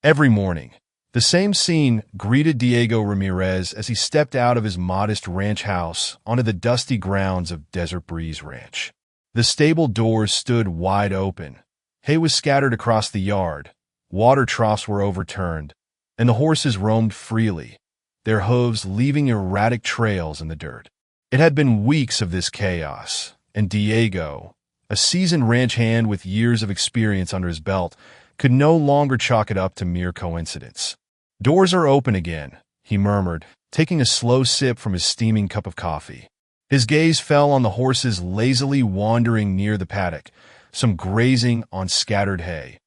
Every morning, the same scene greeted Diego Ramirez as he stepped out of his modest ranch house onto the dusty grounds of Desert Breeze Ranch. The stable doors stood wide open. Hay was scattered across the yard, water troughs were overturned, and the horses roamed freely, their hooves leaving erratic trails in the dirt. It had been weeks of this chaos, and Diego, a seasoned ranch hand with years of experience under his belt, could no longer chalk it up to mere coincidence. "Doors are open again," he murmured, taking a slow sip from his steaming cup of coffee. His gaze fell on the horses lazily wandering near the paddock, some grazing on scattered hay,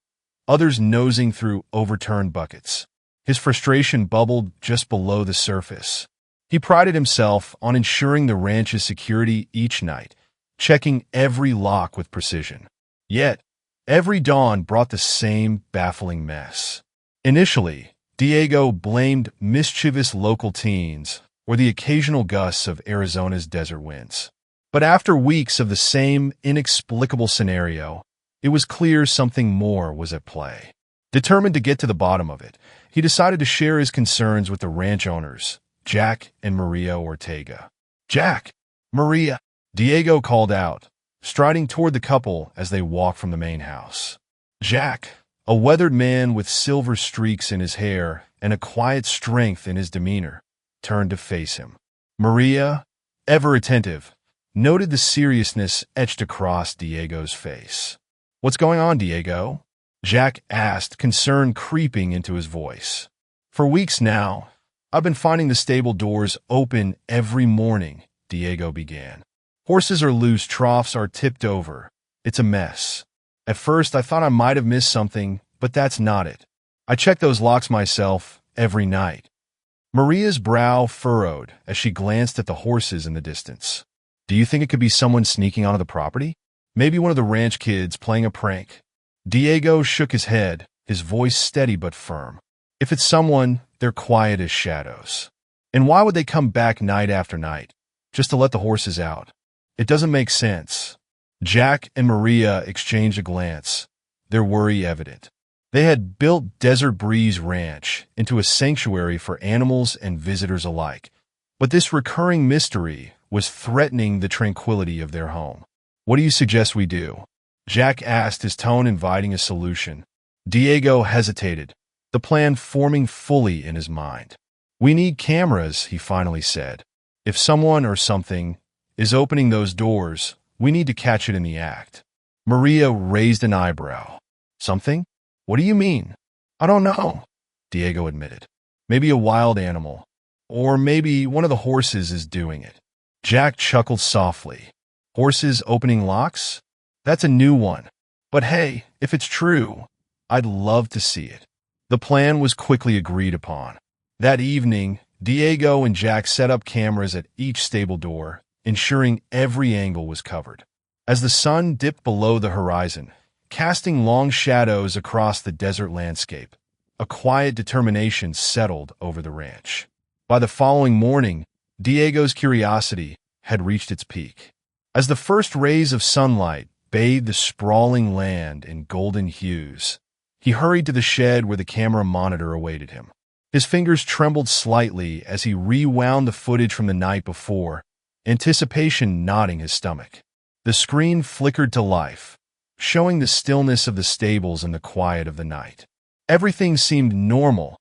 others nosing through overturned buckets. His frustration bubbled just below the surface. He prided himself on ensuring the ranch's security each night, checking every lock with precision. Yet, every dawn brought the same baffling mess. Initially, Diego blamed mischievous local teens or the occasional gusts of Arizona's desert winds. But after weeks of the same inexplicable scenario, it was clear something more was at play. Determined to get to the bottom of it, he decided to share his concerns with the ranch owners, Jack and Maria Ortega. "Jack! Maria!" Diego called out, striding toward the couple as they walked from the main house. Jack, a weathered man with silver streaks in his hair and a quiet strength in his demeanor, turned to face him. Maria, ever attentive, noted the seriousness etched across Diego's face. "What's going on, Diego?" Jack asked, concern creeping into his voice. "For weeks now, I've been finding the stable doors open every morning," Diego began. "Horses are loose, troughs are tipped over. It's a mess. At first, I thought I might have missed something, but that's not it. I check those locks myself every night." Maria's brow furrowed as she glanced at the horses in the distance. "Do you think it could be someone sneaking onto the property? Maybe one of the ranch kids playing a prank?" Diego shook his head, his voice steady but firm. "If it's someone, they're quiet as shadows. And why would they come back night after night, just to let the horses out? It doesn't make sense." Jack and Maria exchanged a glance, their worry evident. They had built Desert Breeze Ranch into a sanctuary for animals and visitors alike, but this recurring mystery was threatening the tranquility of their home. "What do you suggest we do?" Jack asked, his tone inviting a solution. Diego hesitated, the plan forming fully in his mind. "We need cameras," he finally said. "If someone or something is opening those doors, we need to catch it in the act." Maria raised an eyebrow. "Something? What do you mean?" "I don't know," Diego admitted. "Maybe a wild animal. Or maybe one of the horses is doing it." Jack chuckled softly. "Horses opening locks? That's a new one. But hey, if it's true, I'd love to see it." The plan was quickly agreed upon. That evening, Diego and Jack set up cameras at each stable door, ensuring every angle was covered. As the sun dipped below the horizon, casting long shadows across the desert landscape, a quiet determination settled over the ranch. By the following morning, Diego's curiosity had reached its peak. As the first rays of sunlight bathed the sprawling land in golden hues, he hurried to the shed where the camera monitor awaited him. His fingers trembled slightly as he rewound the footage from the night before, anticipation knotting his stomach. The screen flickered to life, showing the stillness of the stables and the quiet of the night. Everything seemed normal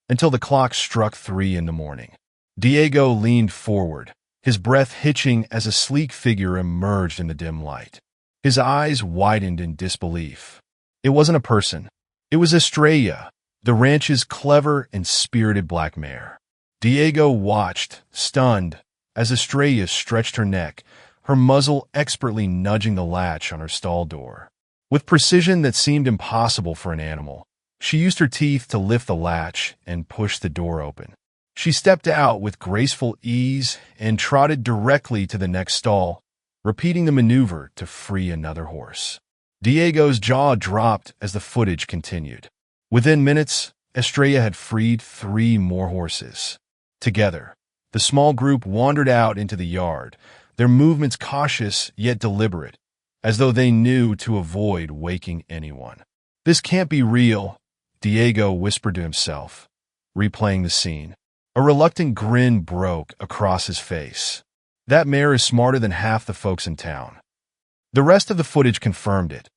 until the clock struck 3 in the morning. Diego leaned forward, his breath hitching as a sleek figure emerged in the dim light. His eyes widened in disbelief. It wasn't a person. It was Estrella, the ranch's clever and spirited black mare. Diego watched, stunned, as Estrella stretched her neck, her muzzle expertly nudging the latch on her stall door. With precision that seemed impossible for an animal, she used her teeth to lift the latch and push the door open. She stepped out with graceful ease and trotted directly to the next stall, repeating the maneuver to free another horse. Diego's jaw dropped as the footage continued. Within minutes, Estrella had freed 3 more horses. Together, the small group wandered out into the yard, their movements cautious yet deliberate, as though they knew to avoid waking anyone. "This can't be real," Diego whispered to himself, replaying the scene. A reluctant grin broke across his face. That mare is smarter than half the folks in town. The rest of the footage confirmed it.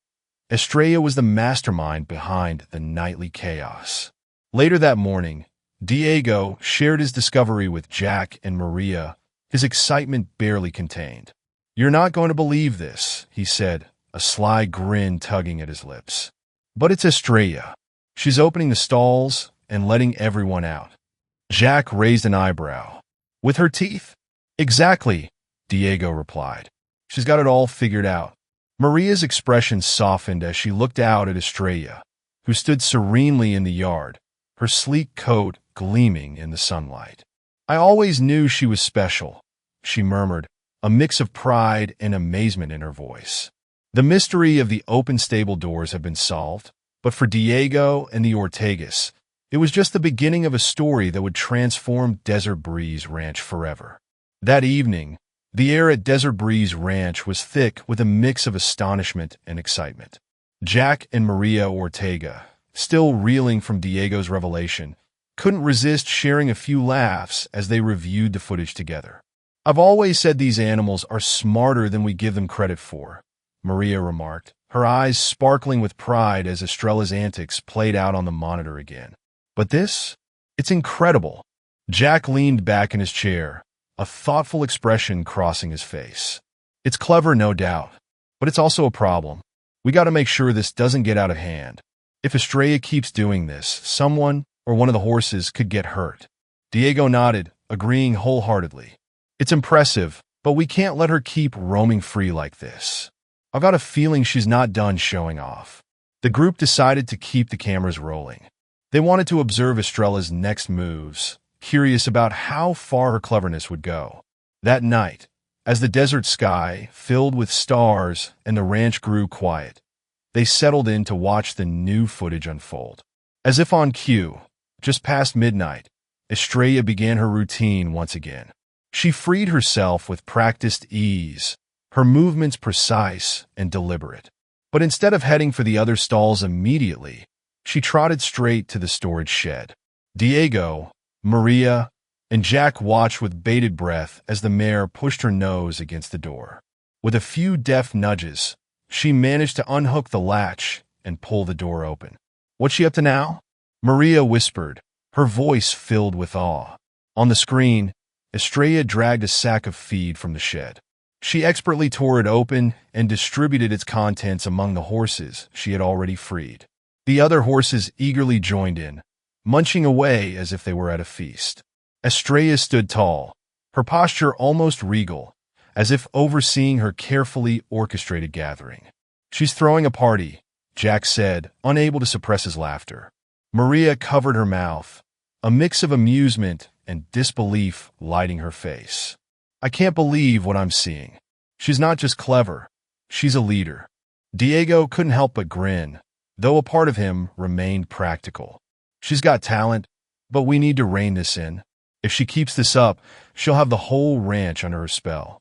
Estrella was the mastermind behind the nightly chaos. Later that morning, Diego shared his discovery with Jack and Maria, his excitement barely contained. "You're not going to believe this," he said, a sly grin tugging at his lips. "But it's Estrella. She's opening the stalls and letting everyone out." Jack raised an eyebrow. "With her teeth?" "Exactly," Diego replied. "She's got it all figured out." Maria's expression softened as she looked out at Estrella, who stood serenely in the yard, her sleek coat gleaming in the sunlight. "I always knew she was special," she murmured, a mix of pride and amazement in her voice. The mystery of the open stable doors had been solved, but for Diego and the Ortegas, it was just the beginning of a story that would transform Desert Breeze Ranch forever. That evening, the air at Desert Breeze Ranch was thick with a mix of astonishment and excitement. Jack and Maria Ortega, still reeling from Diego's revelation, couldn't resist sharing a few laughs as they reviewed the footage together. "I've always said these animals are smarter than we give them credit for," Maria remarked, her eyes sparkling with pride as Estrella's antics played out on the monitor again. "But this? It's incredible." Jack leaned back in his chair, a thoughtful expression crossing his face. "It's clever, no doubt, but it's also a problem. We got to make sure this doesn't get out of hand. If Estrella keeps doing this, someone or one of the horses could get hurt." Diego nodded, agreeing wholeheartedly. "It's impressive, but we can't let her keep roaming free like this. I've got a feeling she's not done showing off." The group decided to keep the cameras rolling. They wanted to observe Estrella's next moves, curious about how far her cleverness would go. That night, as the desert sky filled with stars and the ranch grew quiet, they settled in to watch the new footage unfold. As if on cue, just past midnight, Estrella began her routine once again. She freed herself with practiced ease, her movements precise and deliberate. But instead of heading for the other stalls immediately, she trotted straight to the storage shed. Diego, Maria, and Jack watched with bated breath as the mare pushed her nose against the door. With a few deft nudges, she managed to unhook the latch and pull the door open. "What's she up to now?" Maria whispered, her voice filled with awe. On the screen, Estrella dragged a sack of feed from the shed. She expertly tore it open and distributed its contents among the horses she had already freed. The other horses eagerly joined in, munching away as if they were at a feast. Estrella stood tall, her posture almost regal, as if overseeing her carefully orchestrated gathering. "She's throwing a party," Jack said, unable to suppress his laughter. Maria covered her mouth, a mix of amusement and disbelief lighting her face. "I can't believe what I'm seeing. She's not just clever, she's a leader." Diego couldn't help but grin, though a part of him remained practical. "She's got talent, but we need to rein this in. If she keeps this up, she'll have the whole ranch under her spell."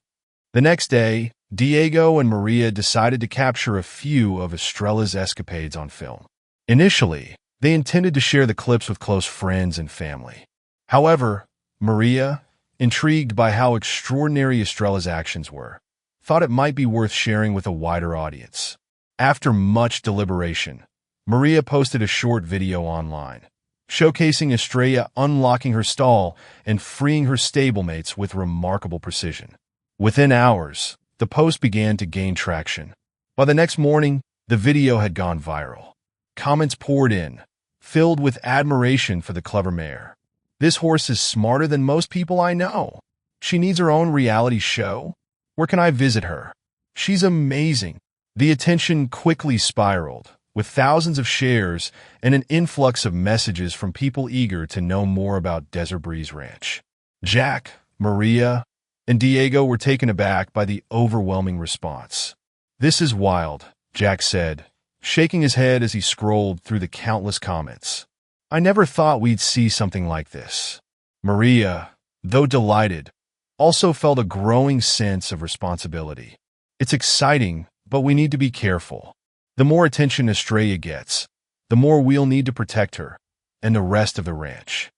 The next day, Diego and Maria decided to capture a few of Estrella's escapades on film. Initially, they intended to share the clips with close friends and family. However, Maria, intrigued by how extraordinary Estrella's actions were, thought it might be worth sharing with a wider audience. After much deliberation, Maria posted a short video online, showcasing Estrella unlocking her stall and freeing her stablemates with remarkable precision. Within hours, the post began to gain traction. By the next morning, the video had gone viral. Comments poured in, filled with admiration for the clever mare. "This horse is smarter than most people I know. She needs her own reality show. Where can I visit her? She's amazing." The attention quickly spiraled, with thousands of shares and an influx of messages from people eager to know more about Desert Breeze Ranch. Jack, Maria, and Diego were taken aback by the overwhelming response. "This is wild," Jack said, shaking his head as he scrolled through the countless comments. "I never thought we'd see something like this." Maria, though delighted, also felt a growing sense of responsibility. "It's exciting, but we need to be careful. The more attention Estrella gets, the more we'll need to protect her and the rest of the ranch.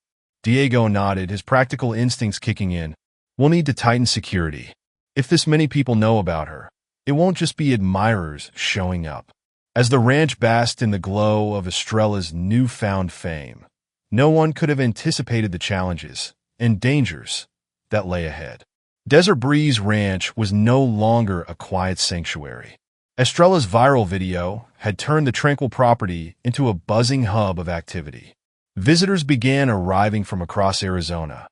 Diego nodded, his practical instincts kicking in. We'll need to tighten security. If this many people know about her, it won't just be admirers showing up. As the ranch basked in the glow of Estrella's newfound fame, no one could have anticipated the challenges and dangers that lay ahead. Desert Breeze Ranch was no longer a quiet sanctuary. Estrella's viral video had turned the tranquil property into a buzzing hub of activity. Visitors began arriving from across Arizona,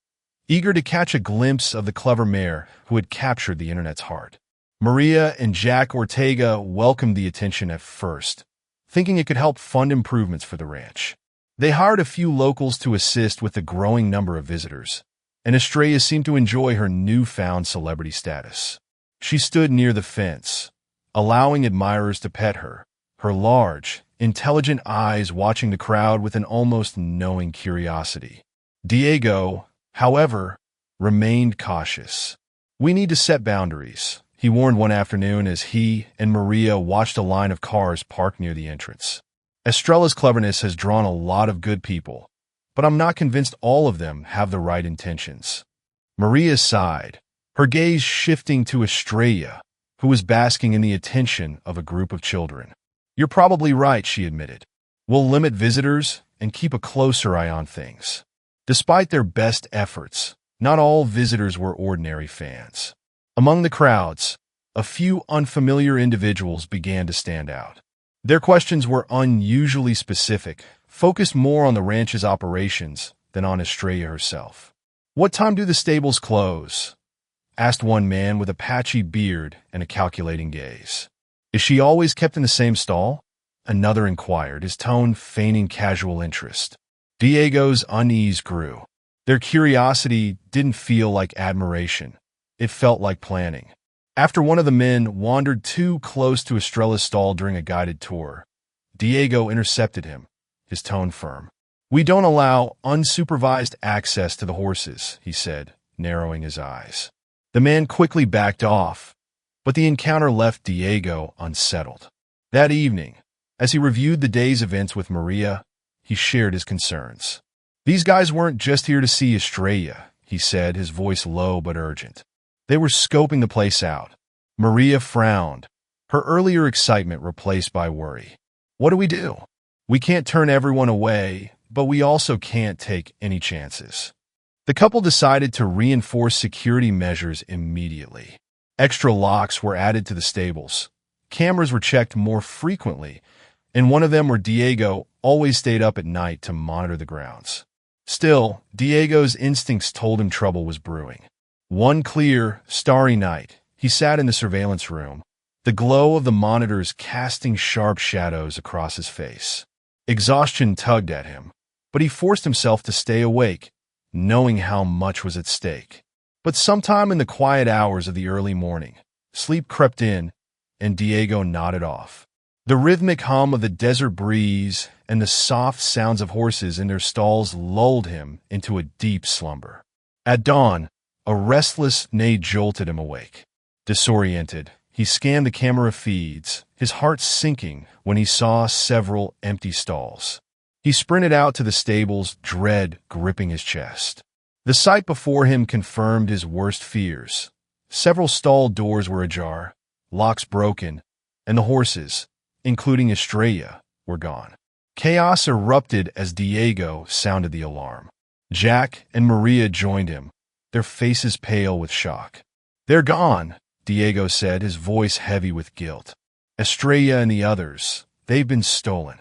eager to catch a glimpse of the clever mare who had captured the internet's heart. Maria and Jack Ortega welcomed the attention at first, thinking it could help fund improvements for the ranch. They hired a few locals to assist with the growing number of visitors, and Estrella seemed to enjoy her newfound celebrity status. She stood near the fence, allowing admirers to pet her, her large, intelligent eyes watching the crowd with an almost knowing curiosity. Diego, however, remained cautious. We need to set boundaries, he warned one afternoon as he and Maria watched a line of cars parked near the entrance. Estrella's cleverness has drawn a lot of good people, but I'm not convinced all of them have the right intentions. Maria sighed, her gaze shifting to Estrella, who was basking in the attention of a group of children. You're probably right, she admitted. We'll limit visitors and keep a closer eye on things. Despite their best efforts, not all visitors were ordinary fans. Among the crowds, a few unfamiliar individuals began to stand out. Their questions were unusually specific, focused more on the ranch's operations than on Estrella herself. What time do the stables close? Asked one man with a patchy beard and a calculating gaze. Is she always kept in the same stall? Another inquired, his tone feigning casual interest. Diego's unease grew. Their curiosity didn't feel like admiration. It felt like planning. After one of the men wandered too close to Estrella's stall during a guided tour, Diego intercepted him, his tone firm. We don't allow unsupervised access to the horses, he said, narrowing his eyes. The man quickly backed off, but the encounter left Diego unsettled. That evening, as he reviewed the day's events with Maria, he shared his concerns. These guys weren't just here to see Estrella, he said, his voice low but urgent. They were scoping the place out. Maria frowned, her earlier excitement replaced by worry. What do we do? We can't turn everyone away, but we also can't take any chances. The couple decided to reinforce security measures immediately. Extra locks were added to the stables. Cameras were checked more frequently, and one of them where Diego always stayed up at night to monitor the grounds. Still, Diego's instincts told him trouble was brewing. One clear, starry night, he sat in the surveillance room, the glow of the monitors casting sharp shadows across his face. Exhaustion tugged at him, but he forced himself to stay awake, knowing how much was at stake. But sometime in the quiet hours of the early morning, sleep crept in, and Diego nodded off. The rhythmic hum of the desert breeze and the soft sounds of horses in their stalls lulled him into a deep slumber. At dawn, a restless neigh jolted him awake. Disoriented, he scanned the camera feeds, his heart sinking when he saw several empty stalls. He sprinted out to the stables, dread gripping his chest. The sight before him confirmed his worst fears. Several stall doors were ajar, locks broken, and the horses, including Estrella, were gone. Chaos erupted as Diego sounded the alarm. Jack and Maria joined him, their faces pale with shock. They're gone, Diego said, his voice heavy with guilt. Estrella and the others, they've been stolen.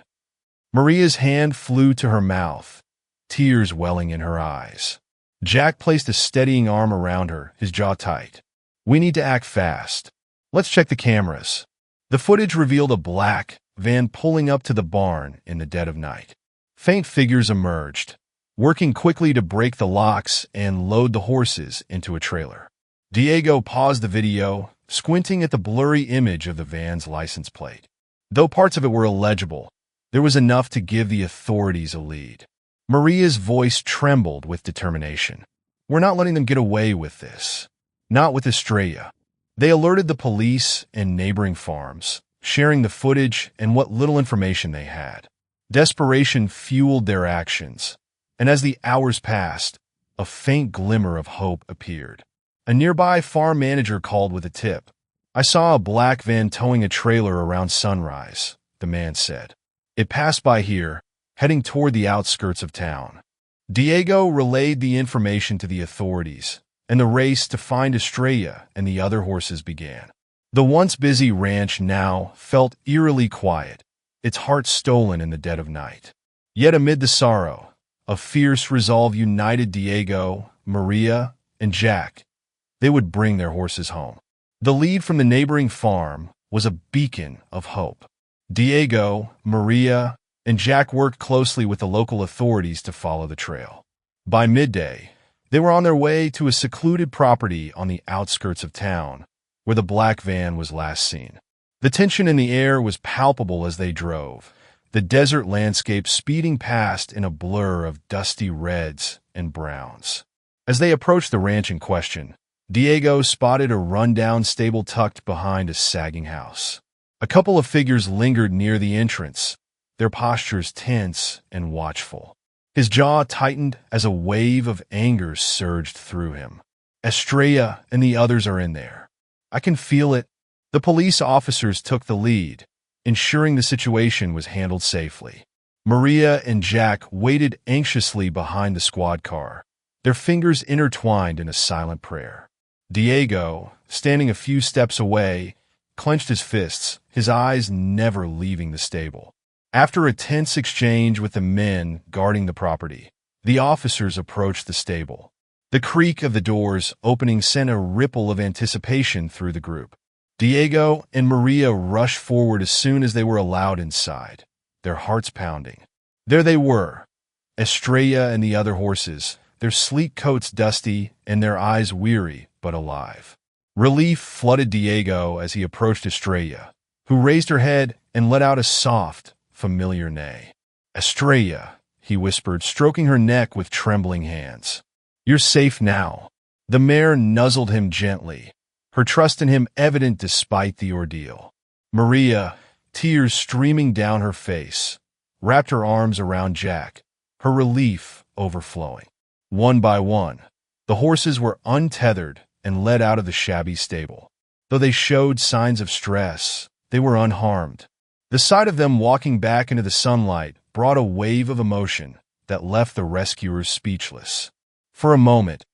Maria's hand flew to her mouth, tears welling in her eyes. Jack placed a steadying arm around her, his jaw tight. We need to act fast. Let's check the cameras. The footage revealed a black van pulling up to the barn in the dead of night. Faint figures emerged, working quickly to break the locks and load the horses into a trailer. Diego paused the video, squinting at the blurry image of the van's license plate. Though parts of it were illegible, there was enough to give the authorities a lead. Maria's voice trembled with determination. We're not letting them get away with this. Not with Estrella. They alerted the police and neighboring farms, sharing the footage and what little information they had. Desperation fueled their actions, and as the hours passed, a faint glimmer of hope appeared. A nearby farm manager called with a tip. "I saw a black van towing a trailer around sunrise," the man said. "It passed by here, heading toward the outskirts of town." Diego relayed the information to the authorities, and the race to find Estrella and the other horses began. The once busy ranch now felt eerily quiet, its heart stolen in the dead of night. Yet amid the sorrow, a fierce resolve united Diego, Maria, and Jack. They would bring their horses home. The lead from the neighboring farm was a beacon of hope. Diego, Maria, and Jack worked closely with the local authorities to follow the trail. By midday, they were on their way to a secluded property on the outskirts of town, where the black van was last seen. The tension in the air was palpable as they drove, the desert landscape speeding past in a blur of dusty reds and browns. As they approached the ranch in question, Diego spotted a rundown stable tucked behind a sagging house. A couple of figures lingered near the entrance, their postures tense and watchful. His jaw tightened as a wave of anger surged through him. "Estrella and the others are in there. I can feel it." The police officers took the lead, ensuring the situation was handled safely. Maria and Jack waited anxiously behind the squad car, their fingers intertwined in a silent prayer. Diego, standing a few steps away, clenched his fists, his eyes never leaving the stable. After a tense exchange with the men guarding the property, the officers approached the stable. The creak of the doors opening sent a ripple of anticipation through the group. Diego and Maria rushed forward as soon as they were allowed inside, their hearts pounding. There they were, Estrella and the other horses, their sleek coats dusty and their eyes weary but alive. Relief flooded Diego as he approached Estrella, who raised her head and let out a soft, familiar neigh. "Estrella," he whispered, stroking her neck with trembling hands. "You're safe now." The mare nuzzled him gently, her trust in him evident despite the ordeal. Maria, tears streaming down her face, wrapped her arms around Jack, her relief overflowing. One by one, the horses were untethered and led out of the shabby stable. Though they showed signs of stress, they were unharmed. The sight of them walking back into the sunlight brought a wave of emotion that left the rescuers speechless. For a moment,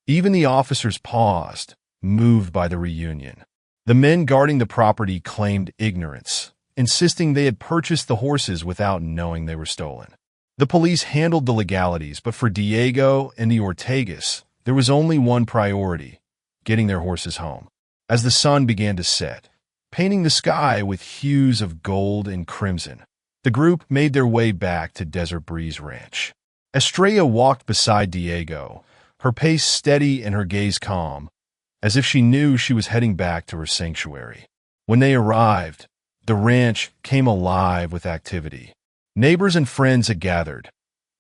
even the officers paused, moved by the reunion. The men guarding the property claimed ignorance, insisting they had purchased the horses without knowing they were stolen. The police handled the legalities, but for Diego and the Ortegas, there was only one priority: getting their horses home. As the sun began to set, painting the sky with hues of gold and crimson, the group made their way back to Desert Breeze Ranch. Estrella walked beside Diego, her pace steady and her gaze calm, as if she knew she was heading back to her sanctuary. When they arrived, the ranch came alive with activity. Neighbors and friends had gathered,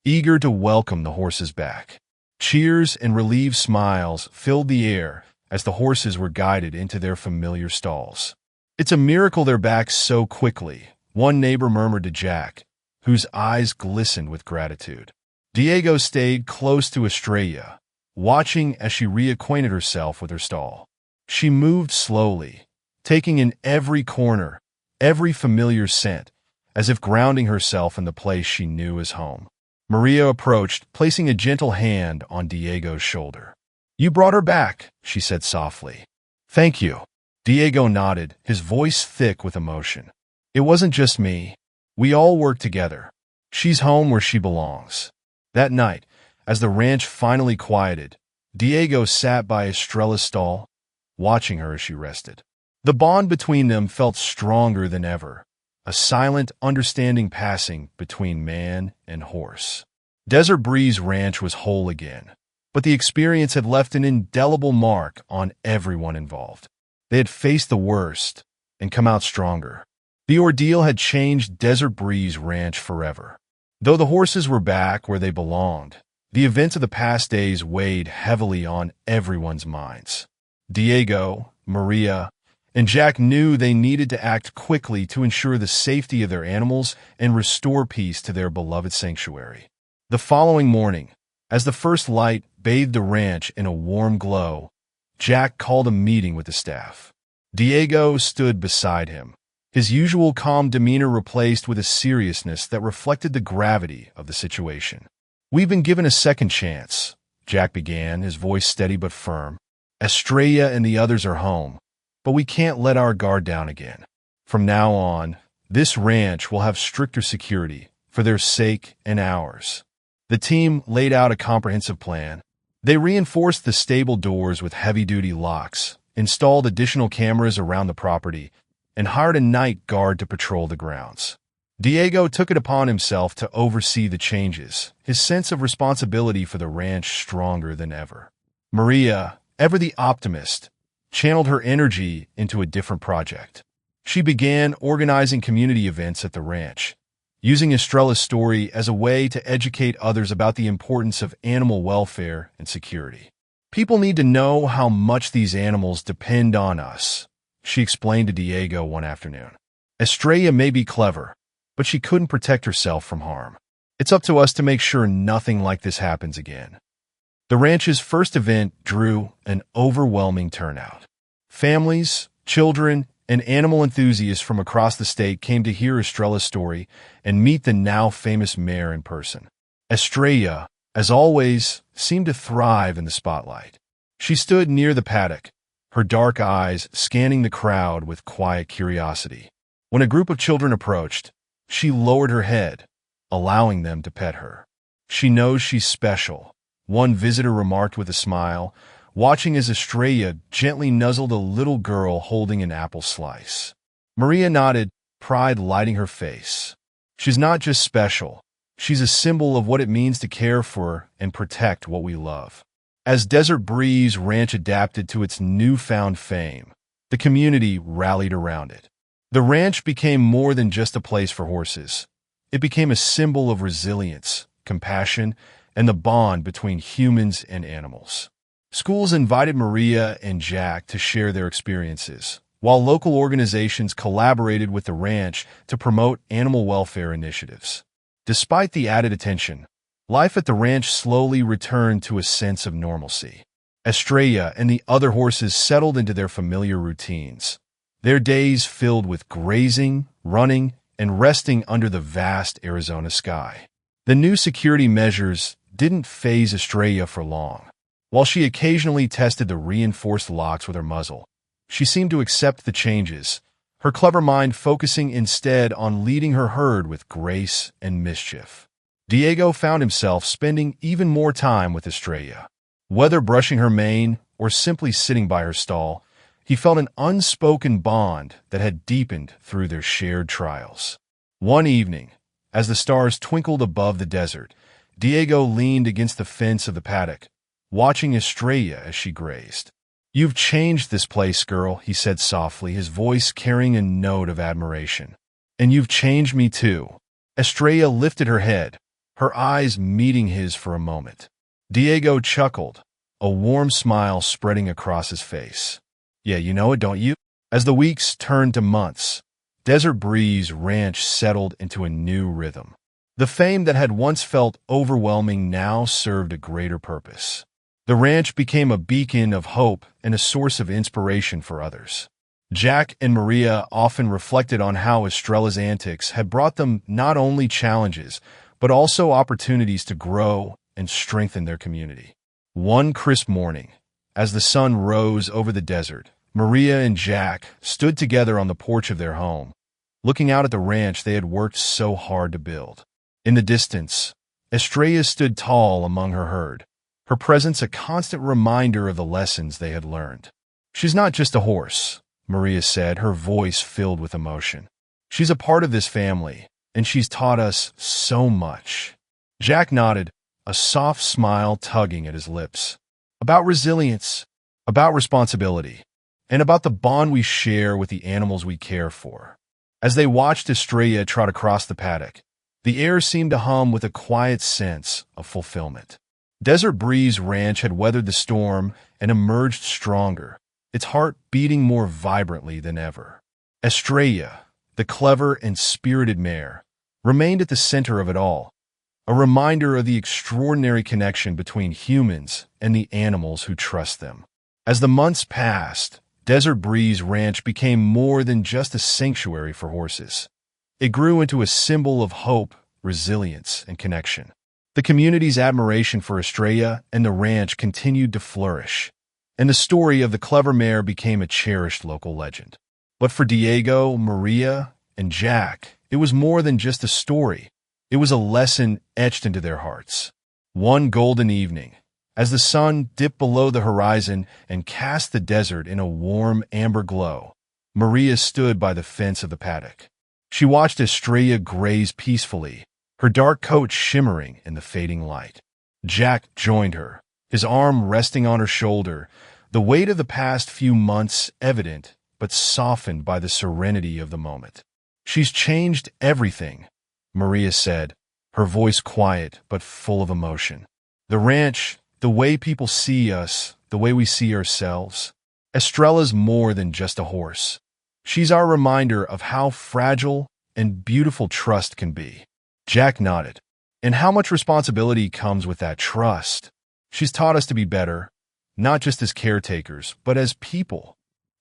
eager to welcome the horses back. Cheers and relieved smiles filled the air as the horses were guided into their familiar stalls. "It's a miracle they're back so quickly," one neighbor murmured to Jack, whose eyes glistened with gratitude. Diego stayed close to Estrella, watching as she reacquainted herself with her stall. She moved slowly, taking in every corner, every familiar scent, as if grounding herself in the place she knew as home. Maria approached, placing a gentle hand on Diego's shoulder. "You brought her back," she said softly. "Thank you." Diego nodded, his voice thick with emotion. "It wasn't just me. We all worked together. She's home where she belongs." That night, as the ranch finally quieted, Diego sat by Estrella's stall, watching her as she rested. The bond between them felt stronger than ever, a silent understanding passing between man and horse. Desert Breeze Ranch was whole again, but the experience had left an indelible mark on everyone involved. They had faced the worst and come out stronger. The ordeal had changed Desert Breeze Ranch forever. Though the horses were back where they belonged, the events of the past days weighed heavily on everyone's minds. Diego, Maria, and Jack knew they needed to act quickly to ensure the safety of their animals and restore peace to their beloved sanctuary. The following morning, as the first light bathed the ranch in a warm glow, Jack called a meeting with the staff. Diego stood beside him, his usual calm demeanor replaced with a seriousness that reflected the gravity of the situation. "We've been given a second chance," Jack began, his voice steady but firm. "Estrella and the others are home, but we can't let our guard down again. From now on, this ranch will have stricter security for their sake and ours." The team laid out a comprehensive plan. They reinforced the stable doors with heavy-duty locks, installed additional cameras around the property, and hired a night guard to patrol the grounds. Diego took it upon himself to oversee the changes, his sense of responsibility for the ranch stronger than ever. Maria, ever the optimist, channeled her energy into a different project. She began organizing community events at the ranch, using Estrella's story as a way to educate others about the importance of animal welfare and security. "People need to know how much these animals depend on us," she explained to Diego one afternoon. "Estrella may be clever, but she couldn't protect herself from harm. It's up to us to make sure nothing like this happens again." The ranch's first event drew an overwhelming turnout. Families, children, and animal enthusiasts from across the state came to hear Estrella's story and meet the now famous mare in person. Estrella, as always, seemed to thrive in the spotlight. She stood near the paddock, her dark eyes scanning the crowd with quiet curiosity. When a group of children approached, she lowered her head, allowing them to pet her. "She knows she's special," one visitor remarked with a smile, watching as Estrella gently nuzzled a little girl holding an apple slice. Maria nodded, pride lighting her face. "She's not just special. She's a symbol of what it means to care for and protect what we love." As Desert Breeze Ranch adapted to its newfound fame, the community rallied around it. The ranch became more than just a place for horses. It became a symbol of resilience, compassion, and the bond between humans and animals. Schools invited Maria and Jack to share their experiences, while local organizations collaborated with the ranch to promote animal welfare initiatives. Despite the added attention, life at the ranch slowly returned to a sense of normalcy. Estrella and the other horses settled into their familiar routines, their days filled with grazing, running, and resting under the vast Arizona sky. The new security measures didn't faze Estrella for long. While she occasionally tested the reinforced locks with her muzzle, she seemed to accept the changes, her clever mind focusing instead on leading her herd with grace and mischief. Diego found himself spending even more time with Estrella. Whether brushing her mane or simply sitting by her stall, he felt an unspoken bond that had deepened through their shared trials. One evening, as the stars twinkled above the desert, Diego leaned against the fence of the paddock, watching Estrella as she grazed. "You've changed this place, girl," he said softly, his voice carrying a note of admiration. "And you've changed me too." Estrella lifted her head, her eyes meeting his for a moment. Diego chuckled, a warm smile spreading across his face. "Yeah, you know it, don't you?" As the weeks turned to months, Desert Breeze Ranch settled into a new rhythm. The fame that had once felt overwhelming now served a greater purpose. The ranch became a beacon of hope and a source of inspiration for others. Jack and Maria often reflected on how Estrella's antics had brought them not only challenges, but also opportunities to grow and strengthen their community. One crisp morning, as the sun rose over the desert, Maria and Jack stood together on the porch of their home, looking out at the ranch they had worked so hard to build. In the distance, Estrella stood tall among her herd, her presence a constant reminder of the lessons they had learned. "She's not just a horse," Maria said, her voice filled with emotion. "She's a part of this family, and she's taught us so much." Jack nodded, a soft smile tugging at his lips. "About resilience, about responsibility, and about the bond we share with the animals we care for." As they watched Estrella trot across the paddock, the air seemed to hum with a quiet sense of fulfillment. Desert Breeze Ranch had weathered the storm and emerged stronger, its heart beating more vibrantly than ever. Estrella, the clever and spirited mare, remained at the center of it all, a reminder of the extraordinary connection between humans and the animals who trust them. As the months passed, Desert Breeze Ranch became more than just a sanctuary for horses. It grew into a symbol of hope, resilience, and connection. The community's admiration for Estrella and the ranch continued to flourish, and the story of the clever mare became a cherished local legend. But for Diego, Maria, and Jack, it was more than just a story. It was a lesson etched into their hearts. One golden evening, as the sun dipped below the horizon and cast the desert in a warm amber glow, Maria stood by the fence of the paddock. She watched Estrella graze peacefully, her dark coat shimmering in the fading light. Jack joined her, his arm resting on her shoulder, the weight of the past few months evident but softened by the serenity of the moment. "She's changed everything," Maria said, her voice quiet but full of emotion. "The ranch, the way people see us, the way we see ourselves. Estrella's more than just a horse. She's our reminder of how fragile and beautiful trust can be." Jack nodded. "And how much responsibility comes with that trust? She's taught us to be better, not just as caretakers, but as people."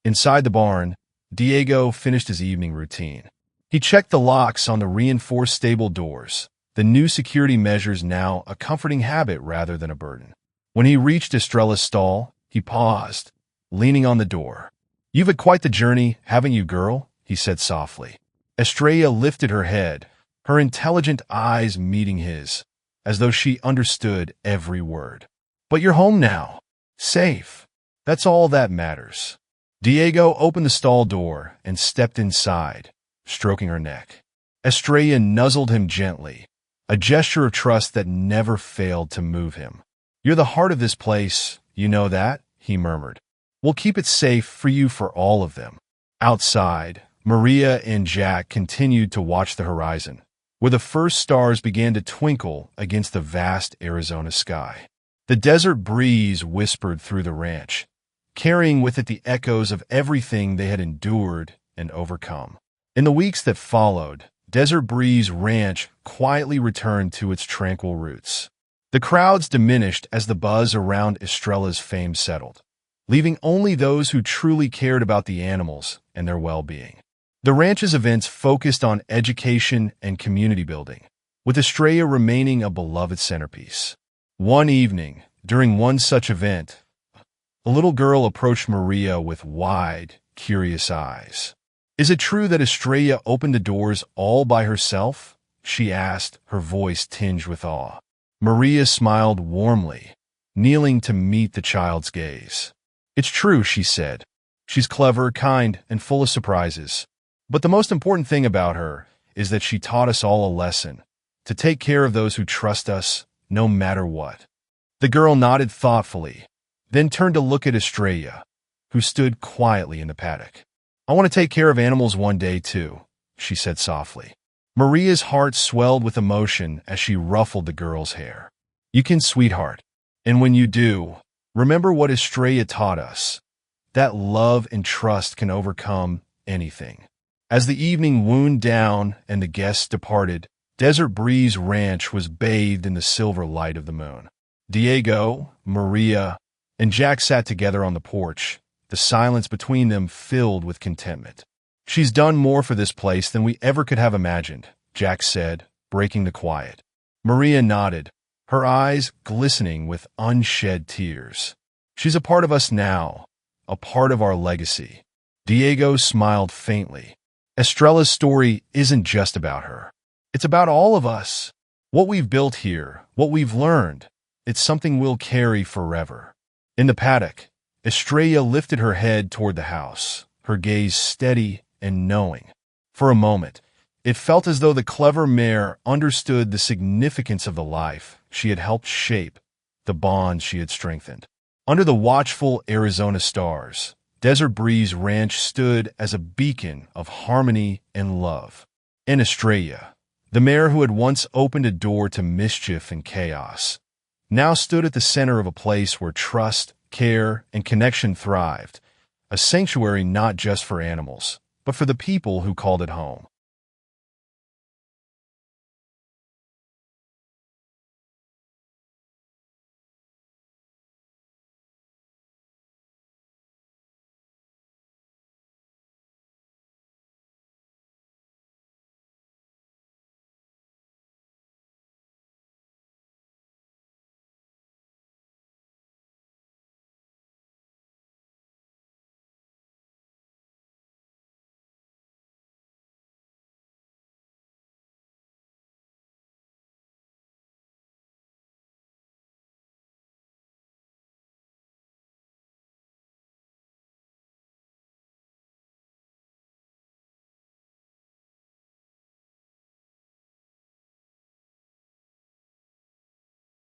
Inside the barn, Diego finished his evening routine. He checked the locks on the reinforced stable doors, the new security measures now a comforting habit rather than a burden. When he reached Estrella's stall, he paused, leaning on the door. "You've had quite the journey, haven't you, girl?" he said softly. Estrella lifted her head, her intelligent eyes meeting his, as though she understood every word. "But you're home now. Safe. That's all that matters." Diego opened the stall door and stepped inside, stroking her neck. Estrella nuzzled him gently, a gesture of trust that never failed to move him. "You're the heart of this place, you know that," he murmured. "We'll keep it safe for you for all of them." Outside, Maria and Jack continued to watch the horizon, where the first stars began to twinkle against the vast Arizona sky. The desert breeze whispered through the ranch, carrying with it the echoes of everything they had endured and overcome. In the weeks that followed, Desert Breeze Ranch quietly returned to its tranquil roots. The crowds diminished as the buzz around Estrella's fame settled, leaving only those who truly cared about the animals and their well-being. The ranch's events focused on education and community building, with Estrella remaining a beloved centerpiece. One evening, during one such event, a little girl approached Maria with wide, curious eyes. "Is it true that Estrella opened the doors all by herself?" she asked, her voice tinged with awe. Maria smiled warmly, kneeling to meet the child's gaze. "It's true," she said. "She's clever, kind, and full of surprises. But the most important thing about her is that she taught us all a lesson, to take care of those who trust us, no matter what." The girl nodded thoughtfully, then turned to look at Estrella, who stood quietly in the paddock. "I want to take care of animals one day, too," she said softly. Maria's heart swelled with emotion as she ruffled the girl's hair. "You can, sweetheart. And when you do, remember what Estrella taught us, that love and trust can overcome anything." As the evening wound down and the guests departed, Desert Breeze Ranch was bathed in the silver light of the moon. Diego, Maria, and Jack sat together on the porch, the silence between them filled with contentment. "She's done more for this place than we ever could have imagined," Jack said, breaking the quiet. Maria nodded, her eyes glistening with unshed tears. "She's a part of us now, a part of our legacy." Diego smiled faintly. "Estrella's story isn't just about her. It's about all of us. What we've built here, what we've learned, it's something we'll carry forever." In the paddock, Estrella lifted her head toward the house, her gaze steady and knowing. For a moment, it felt as though the clever mare understood the significance of the life she had helped shape, the bonds she had strengthened. Under the watchful Arizona stars, Desert Breeze Ranch stood as a beacon of harmony and love. And Estrella, the mare who had once opened a door to mischief and chaos, now stood at the center of a place where trust, care, and connection thrived, a sanctuary not just for animals, but for the people who called it home.